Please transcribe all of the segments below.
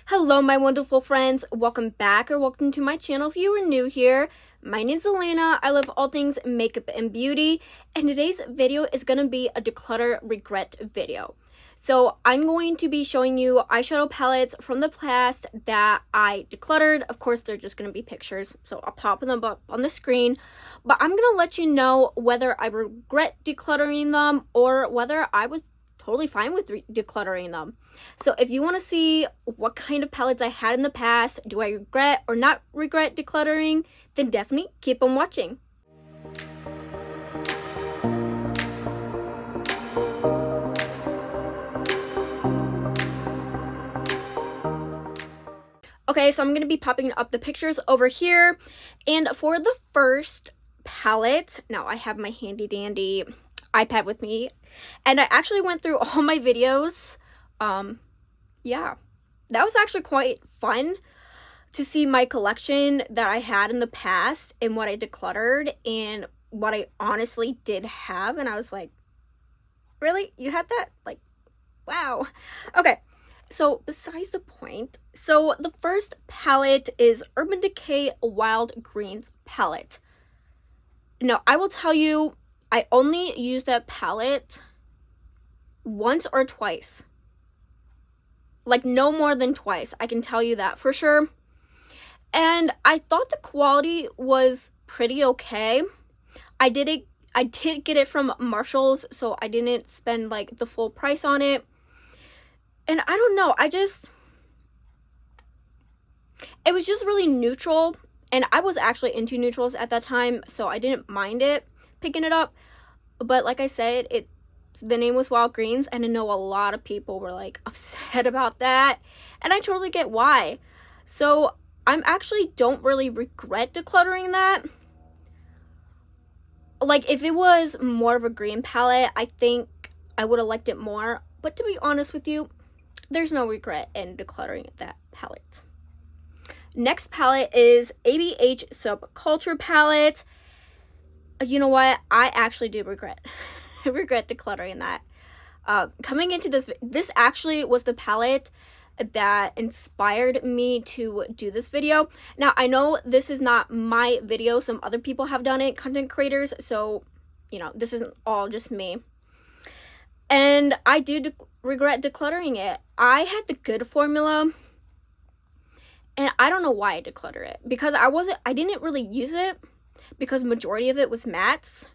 Hello, my wonderful friends. Welcome back or welcome to my channel if you are new here. My name's Elena. I love all things makeup and beauty, and today's video is going to be a declutter regret video. So I'm going to be showing you eyeshadow palettes from the past that I decluttered. Of course, they're just going to be pictures, so I'll pop them up on the screen. But I'm going to let you know whether I regret decluttering them or whether I was totally fine with decluttering them. So if you want to see what kind of palettes I had in the past, do I regret or not regret decluttering, then definitely keep on watching. Okay, so I'm going to be popping up the pictures over here. And for the first palette, now I have my handy dandy iPad with me, and I actually went through all my videos. Yeah, that was actually quite fun to see my collection that I had in the past and what I decluttered and what I honestly did have. And I was like, really? You had that? Like, wow. Okay, so besides the point, so the first palette is Urban Decay Wild Greens palette. Now, I will tell you, I only used that palette once or twice. Like, no more than twice. I can tell you that for sure. And I thought the quality was pretty okay. I did get it from Marshall's, so I didn't spend like the full price on it. And I don't know, it was just really neutral. And I was actually into neutrals at that time, so I didn't mind picking it up. But like I said, the name was Wild Greens, and I know a lot of people were like upset about that, and I totally get why. So I'm actually don't really regret decluttering that. Like, if it was more of a green palette, I think I would have liked it more. But to be honest with you, there's no regret in decluttering that palette. Next palette is ABH Subculture palette. You know what? I actually do regret decluttering that. Coming into this actually was the palette that inspired me to do this video. Now, I know this is not my video. Some other people have done it, content creators. So, you know, this isn't all just me. And I do regret decluttering it. I had the good formula, and I don't know why I decluttered it, because I didn't really use it because majority of it was mattes.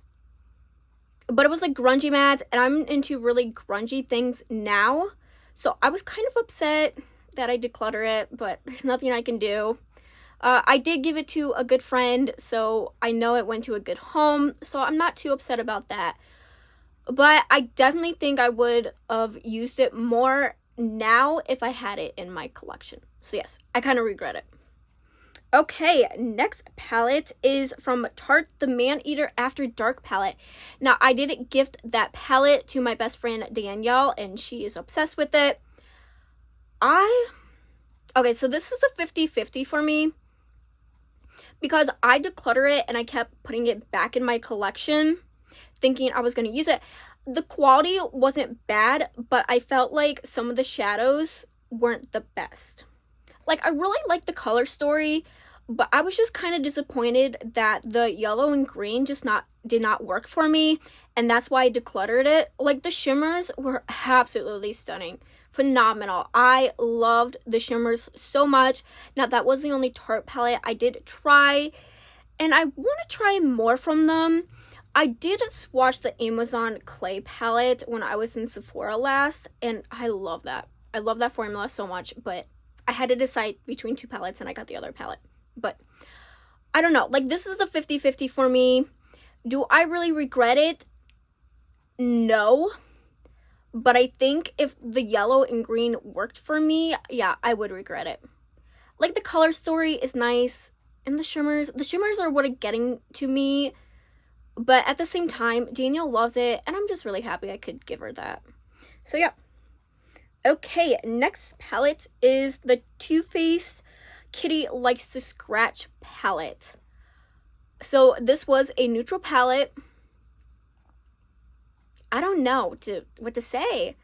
But it was like grungy mattes, and I'm into really grungy things now. So I was kind of upset that I declutter it, but there's nothing I can do. I did give it to a good friend, so I know it went to a good home. So I'm not too upset about that. But I definitely think I would have used it more now if I had it in my collection. So yes, I kind of regret it. Okay, next palette is from Tarte, the Man-Eater After Dark palette. Now, I did gift that palette to my best friend Danielle, and she is obsessed with it. Okay, so this is a 50-50 for me, because I declutter it and I kept putting it back in my collection, thinking I was going to use it. The quality wasn't bad, but I felt like some of the shadows weren't the best. Like, I really liked the color story, but I was just kind of disappointed that the yellow and green did not work for me, and that's why I decluttered it. Like, the shimmers were absolutely stunning. Phenomenal. I loved the shimmers so much. Now, that was the only Tarte palette I did try, and I want to try more from them. I did swatch the Amazon Clay palette when I was in Sephora last, and I love that. I love that formula so much, but I had to decide between two palettes, and I got the other palette. But I don't know. Like, this is a 50-50 for me. Do I really regret it? No. But I think if the yellow and green worked for me, yeah, I would regret it. Like, the color story is nice, and the shimmers are what are getting to me. But at the same time, Danielle loves it, and I'm just really happy I could give her that. So yeah. Okay, next palette is the Too Faced Kitty Likes to Scratch palette. So this was a neutral palette. I don't know what to say.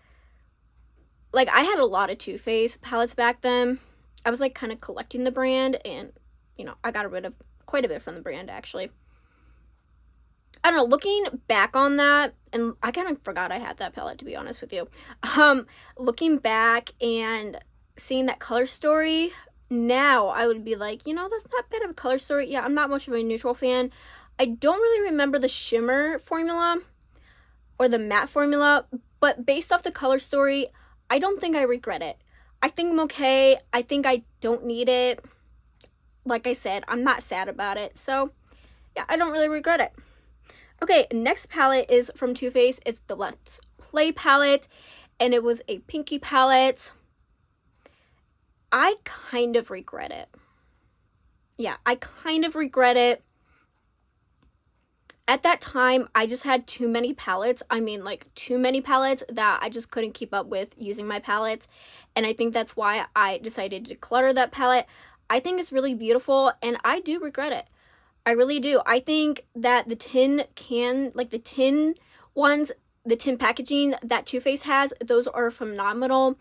Like, I had a lot of Too Faced palettes back then. I was like kind of collecting the brand, and you know, I got rid of quite a bit from the brand actually. I don't know, looking back on that, and I kind of forgot I had that palette, to be honest with you. Looking back and seeing that color story, now I would be like, you know, that's not bad of a color story. Yeah, I'm not much of a neutral fan. I don't really remember the shimmer formula or the matte formula, but based off the color story, I don't think I regret it. I think I'm okay. I think I don't need it. Like I said, I'm not sad about it. So, yeah, I don't really regret it. Okay, next palette is from Too Faced. It's the Let's Play palette, and it was a pinky palette. I kind of regret it. Yeah, I kind of regret it. At that time, I just had too many palettes. I mean, like, too many palettes that I just couldn't keep up with using my palettes. And I think that's why I decided to declutter that palette. I think it's really beautiful, and I do regret it. I really do. I think that the tin can, like the tin ones, the tin packaging that Too Faced has, those are phenomenal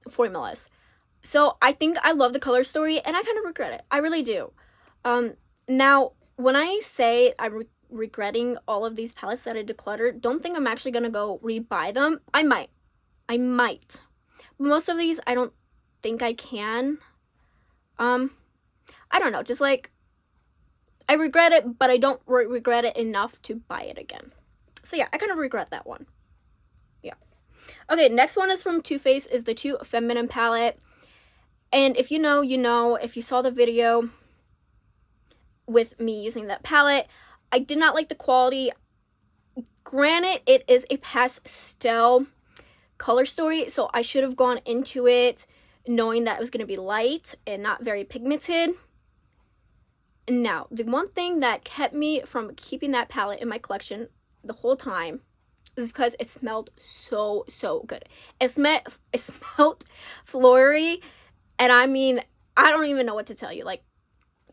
formulas. So I think I love the color story, and I kind of regret it. I really do. Now, when I say I'm regretting all of these palettes that I decluttered, don't think I'm actually going to go rebuy them. I might. Most of these, I don't think I can. I don't know. Just like, I regret it, but I don't regret it enough to buy it again. So yeah, I kind of regret that one. Yeah. Okay, next one is from Too Faced, is the Too Feminine palette. And if you know, you know. If you saw the video with me using that palette, I did not like the quality. Granted, it is a pastel color story, so I should have gone into it knowing that it was going to be light and not very pigmented. Now, the one thing that kept me from keeping that palette in my collection the whole time is because it smelled so good. It smelled flowery, and I mean, I don't even know what to tell you. Like,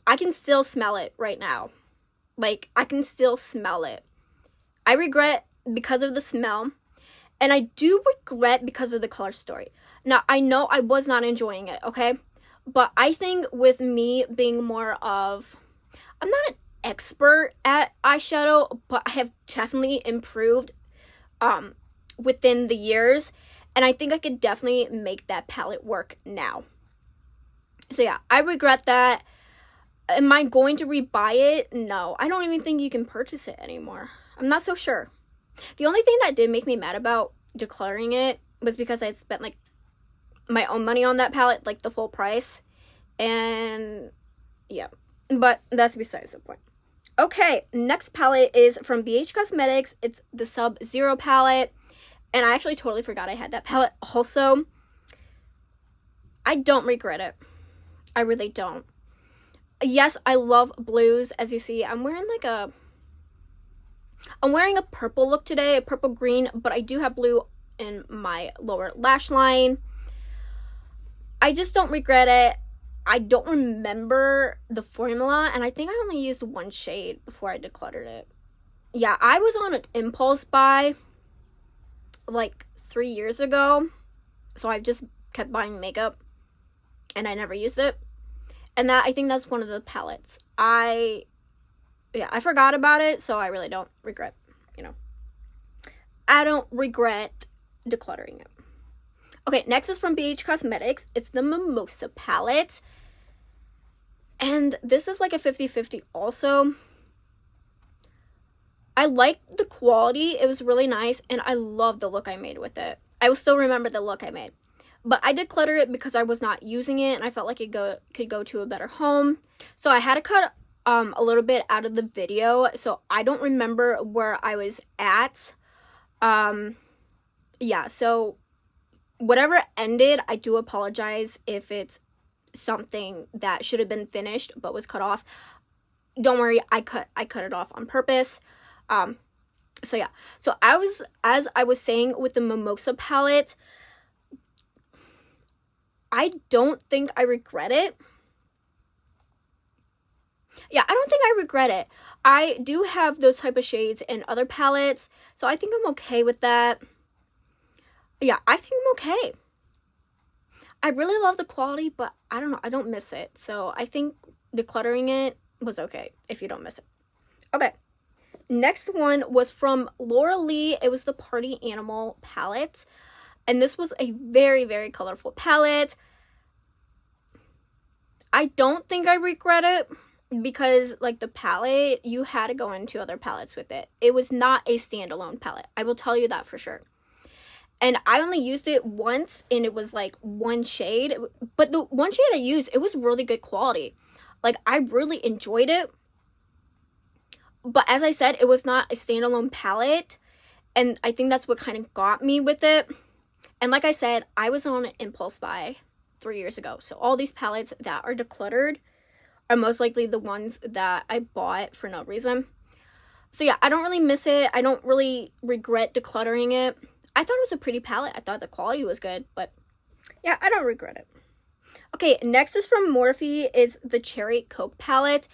I can still smell it right now. Like, I can still smell it. I regret because of the smell, and I do regret because of the color story. Now, I know I was not enjoying it, okay? But I think with me being more of, I'm not an expert at eyeshadow, but I have definitely improved within the years, and I think I could definitely make that palette work now. So yeah, I regret that. Am I going to rebuy it? No, I don't even think you can purchase it anymore. I'm not so sure. The only thing that did make me mad about decluttering it was because I spent like my own money on that palette, like the full price, and yeah, but that's besides the point. Okay, next palette is from BH Cosmetics. It's the Sub-Zero palette, and I actually totally forgot I had that palette also. I don't regret it. I really don't. Yes, I love blues. As you see, I'm wearing a purple look today, a purple green, but I do have blue in my lower lash line. I just don't regret it. I don't remember the formula, and I think I only used one shade before I decluttered it. Yeah, I was on an impulse buy like 3 years ago, so I've just kept buying makeup, and I never used it. And I think that's one of the palettes. I forgot about it, so I really don't regret, I don't regret decluttering it. Okay, next is from BH Cosmetics. It's the Mimosa palette. And this is like a 50-50 also. I like the quality. It was really nice, and I love the look I made with it. I will still remember the look I made. But I did clutter it because I was not using it, and I felt like it could go to a better home. So I had to cut a little bit out of the video, so I don't remember where I was at. Yeah, so whatever ended, I do apologize if it's something that should have been finished but was cut off. Don't worry, I cut it off on purpose. So yeah, so as I was saying with the Mimosa palette, I don't think I regret it. Yeah, I don't think I regret it. I do have those type of shades in other palettes, so I think I'm okay with that. Yeah, I think I'm okay. I really love the quality, but I don't know, I don't miss it. So I think decluttering it was okay if you don't miss it. Okay. Next one was from Laura Lee. It was the Party Animal palette. And this was a very, very colorful palette. I don't think I regret it because, like, the palette, you had to go into other palettes with it. It was not a standalone palette. I will tell you that for sure. And I only used it once, and it was, like, one shade. But the one shade I used, it was really good quality. Like, I really enjoyed it. But as I said, it was not a standalone palette. And I think that's what kind of got me with it. And like I said, I was on an impulse buy 3 years ago. So all these palettes that are decluttered are most likely the ones that I bought for no reason. So yeah, I don't really miss it. I don't really regret decluttering it. I thought it was a pretty palette. I thought the quality was good. But yeah, I don't regret it. Okay, next is from Morphe. It's the Cherry Coke palette.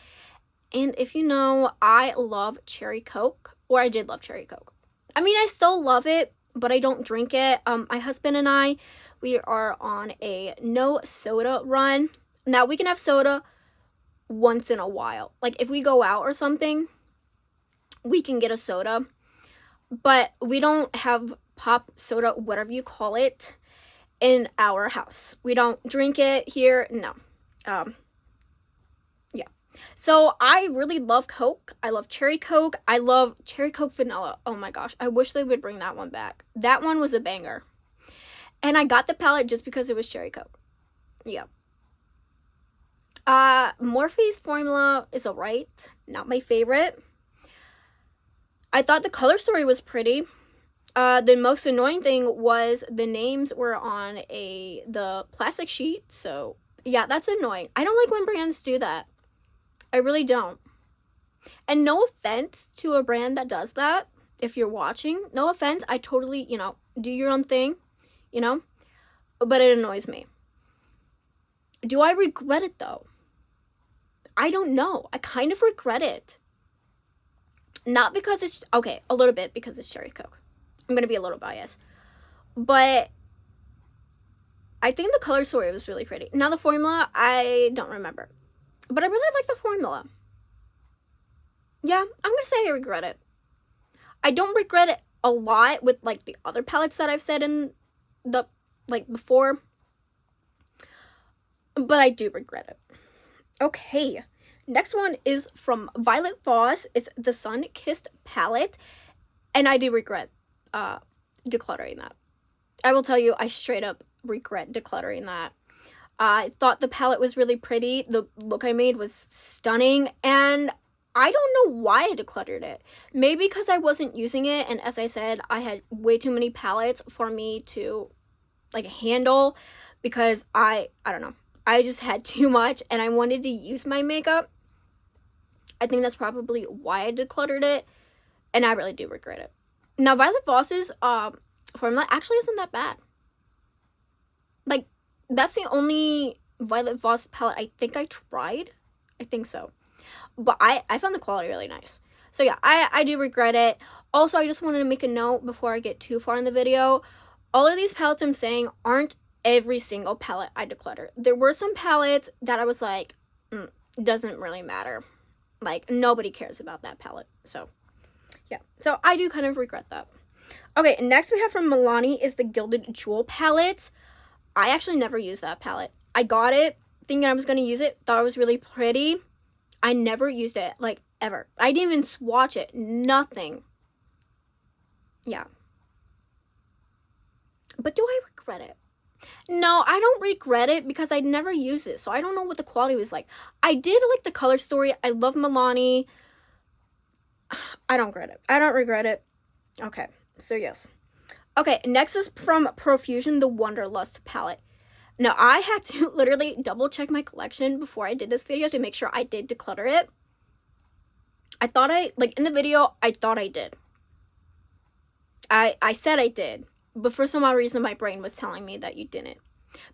And if you know, I love Cherry Coke. Or I did love Cherry Coke. I mean, I still love it, but I don't drink it. My husband and I, we are on a no soda run. Now, we can have soda once in a while. Like, if we go out or something, we can get a soda. But we don't have pop soda, whatever you call it, in our house. We don't drink it here. No. Yeah. So I really love Coke. I love Cherry Coke. I love Cherry Coke Vanilla. Oh my gosh. I wish they would bring that one back. That one was a banger. And I got the palette just because it was Cherry Coke. Yeah. Morphe's formula is alright. Not my favorite. I thought the color story was pretty. The most annoying thing was the names were on the plastic sheet. So, yeah, that's annoying. I don't like when brands do that. I really don't. And no offense to a brand that does that. If you're watching, no offense. I totally, do your own thing, But it annoys me. Do I regret it, though? I don't know. I kind of regret it. Not because it's... Okay, a little bit because it's Cherry Coke. I'm going to be a little biased. But I think the color story was really pretty. Now, the formula, I don't remember. But I really like the formula. Yeah, I'm going to say I regret it. I don't regret it a lot with, like, the other palettes that I've said in the, before. But I do regret it. Okay, next one is from Violet Voss. It's the Sun Kissed palette. And I do regret decluttering that. I will tell you, I straight up regret decluttering that. I thought the palette was really pretty. The look I made was stunning. And I don't know why I decluttered it. Maybe because I wasn't using it. And as I said, I had way too many palettes for me to, handle. Because I don't know. I just had too much. And I wanted to use my makeup. I think that's probably why I decluttered it. And I really do regret it. Now, Violet Voss's formula actually isn't that bad. That's the only Violet Voss palette I think I tried. I think so. But I found the quality really nice. So yeah, I do regret it. Also, I just wanted to make a note before I get too far in the video. All of these palettes I'm saying aren't every single palette I declutter. There were some palettes that I was like, doesn't really matter. Nobody cares about that palette. So, yeah. So, I do kind of regret that. Okay, next we have from Milani is the Gilded Jewel palette. I actually never used that palette. I got it thinking I was going to use it. Thought it was really pretty. I never used it, ever. I didn't even swatch it. Nothing. Yeah. But do I regret it? No, I don't regret it because I never used it. So I don't know what the quality was like. I did like the color story. I love Milani. I don't regret it. I don't regret it. Okay, so yes. Okay, next is from Profusion, the Wanderlust palette. Now, I had to literally double check my collection before I did this video to make sure I did declutter it. I thought in the video, I thought I did. I said I did, but for some odd reason, my brain was telling me that you didn't.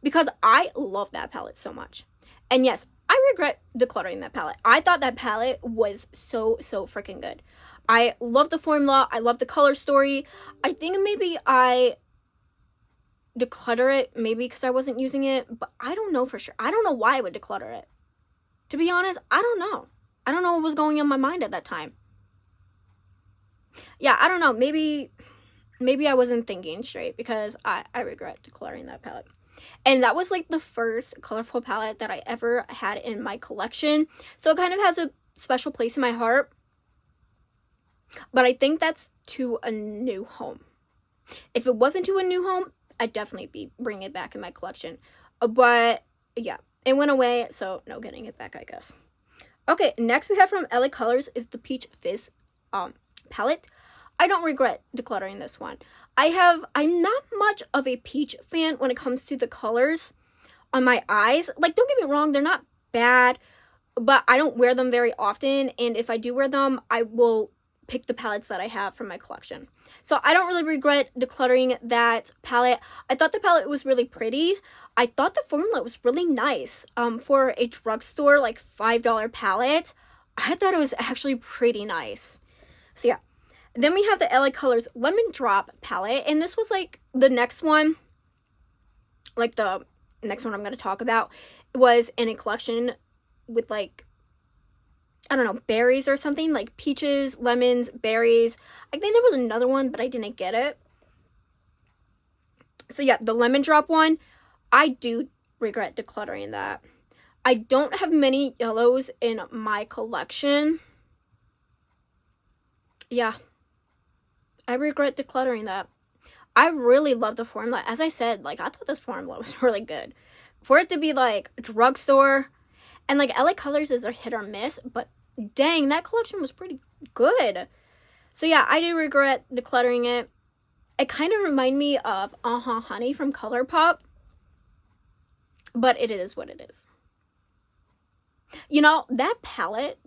Because I love that palette so much. And yes, I regret decluttering that palette. I thought that palette was so freaking good. I love the formula. I love the color story. I think maybe I declutter it, maybe because I wasn't using it, but I don't know for sure. I don't know why I would declutter it. To be honest, I don't know. I don't know what was going in my mind at that time. Yeah, I don't know. Maybe I wasn't thinking straight, because I regret decluttering that palette. And that was like the first colorful palette that I ever had in my collection. So it kind of has a special place in my heart. But I think that's to a new home. If it wasn't to a new home, I'd definitely be bringing it back in my collection. But yeah, it went away, so no getting it back, I guess. Okay, next we have from LA Colors is the Peach Fizz palette. I don't regret decluttering this one. I'm not much of a peach fan when it comes to the colors on my eyes. Like, don't get me wrong, they're not bad, but I don't wear them very often, and if I do wear them, I will pick the palettes that I have from my collection. So I don't really regret decluttering that palette. I thought the palette was really pretty. I thought the formula was really nice. For a drugstore, like $5 palette, I thought it was actually pretty nice. So yeah. Then we have the LA Colors Lemon Drop palette, and this was like the next one, like the next one I'm going to talk about, was in a collection with like, I don't know, berries or something, like peaches, lemons, berries. I think there was another one, but I didn't get it. So yeah, the Lemon Drop one, I do regret decluttering that. I don't have many yellows in my collection. Yeah. I regret decluttering that. I really love the formula. As I said, like, I thought this formula was really good. For it to be, like, drugstore, and, like, LA Colors is a hit or miss, but dang, that collection was pretty good. So, yeah, I do regret decluttering it. It kind of reminded me of Honey from ColourPop, but it is what it is. You know, that palette,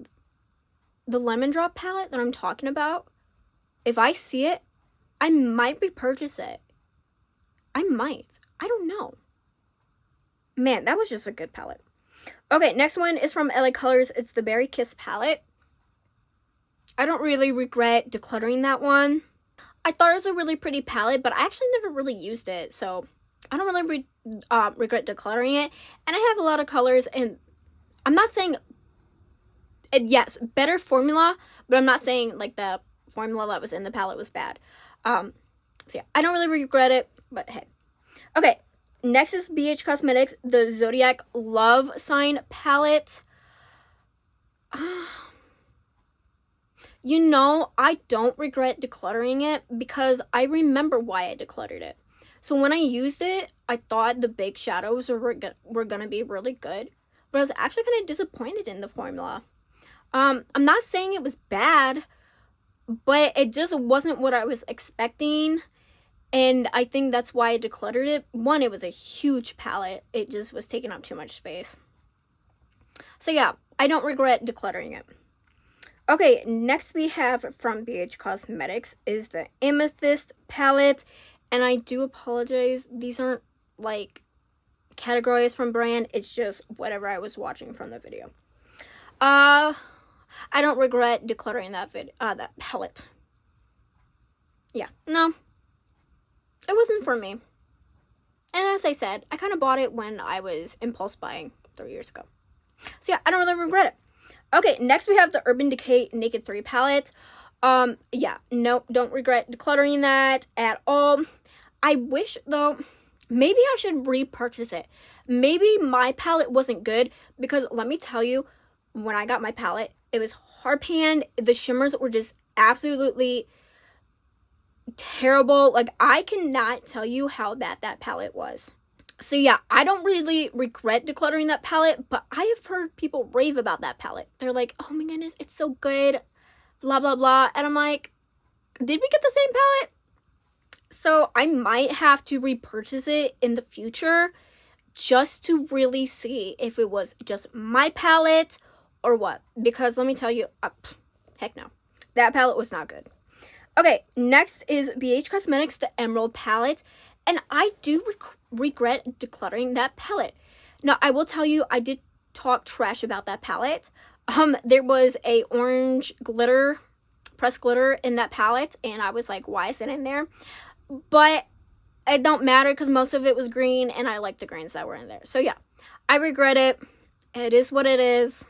the Lemon Drop palette that I'm talking about, if I see it, I might repurchase it. I might. I don't know. Man, that was just a good palette. Okay, next one is from LA Colors. It's the Berry Kiss palette. I don't really regret decluttering that one. I thought it was a really pretty palette, but I actually never really used it. So I don't really regret decluttering it. And I have a lot of colors, and I'm not saying, yes, better formula, but I'm not saying like the formula that was in the palette was bad. So yeah, I don't really regret it, but hey. Okay, next is BH Cosmetics, the Zodiac Love Sign palette. You know, I don't regret decluttering it because I remember why I decluttered it. So when I used it, I thought the big shadows were gonna be really good, but I was actually kind of disappointed in the formula. I'm not saying it was bad, but it just wasn't what I was expecting, and I think that's why I decluttered it. One, it was a huge palette. It just was taking up too much space. So yeah, I don't regret decluttering it. Okay, next we have from BH Cosmetics is the Amethyst palette, and I do apologize. These aren't like categories from brand. It's just whatever I was watching from the video. I don't regret decluttering that palette. Yeah, no. It wasn't for me. And as I said, I kind of bought it when I was impulse buying 3 years ago. So yeah, I don't really regret it. Okay, next we have the Urban Decay Naked 3 palette. Yeah, no, don't regret decluttering that at all. I wish, though, maybe I should repurchase it. Maybe my palette wasn't good, because let me tell you, when I got my palette, it was hard panned. The shimmers were just absolutely terrible. Like, I cannot tell you how bad that palette was. So yeah, I don't really regret decluttering that palette, but I have heard people rave about that palette. They're like, oh my goodness, it's so good, blah, blah, blah. And I'm like, did we get the same palette? So I might have to repurchase it in the future just to really see if it was just my palette or what. Because let me tell you, heck no. That palette was not good. Okay, next is BH Cosmetics, the Emerald palette. And I do regret decluttering that palette. Now, I will tell you, I did talk trash about that palette. There was a orange pressed glitter in that palette, and I was like, why is it in there? But it don't matter because most of it was green and I like the greens that were in there. So yeah, I regret it. It is what it is.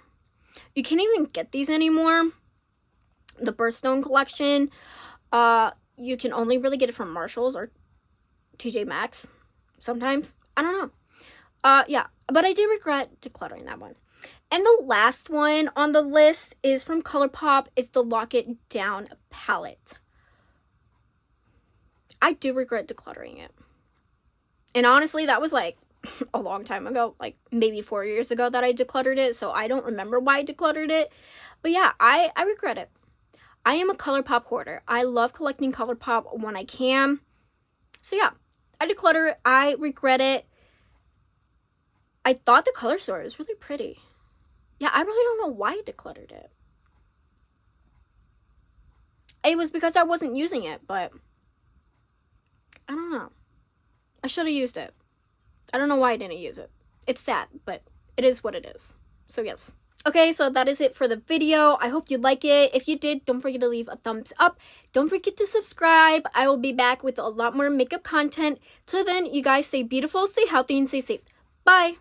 You can't even get these anymore. The Birthstone collection, you can only really get it from Marshalls or TJ Maxx sometimes. I don't know. Yeah, but I do regret decluttering that one. And the last one on the list is from ColourPop. It's the Lock It Down palette. I do regret decluttering it. And honestly, that was like a long time ago, like maybe 4 years ago that I decluttered it. So I don't remember why I decluttered it. But yeah, I regret it. I am a ColourPop hoarder. I love collecting ColourPop when I can. So yeah, I declutter it. I regret it. I thought the color story was really pretty. Yeah, I really don't know why I decluttered it. It was because I wasn't using it, but I don't know. I should have used it. I don't know why I didn't use it. It's sad, but it is what it is. So yes. Okay, so that is it for the video. I hope you like it. If you did, don't forget to leave a thumbs up. Don't forget to subscribe. I will be back with a lot more makeup content. Till then, you guys stay beautiful, stay healthy, and stay safe. Bye!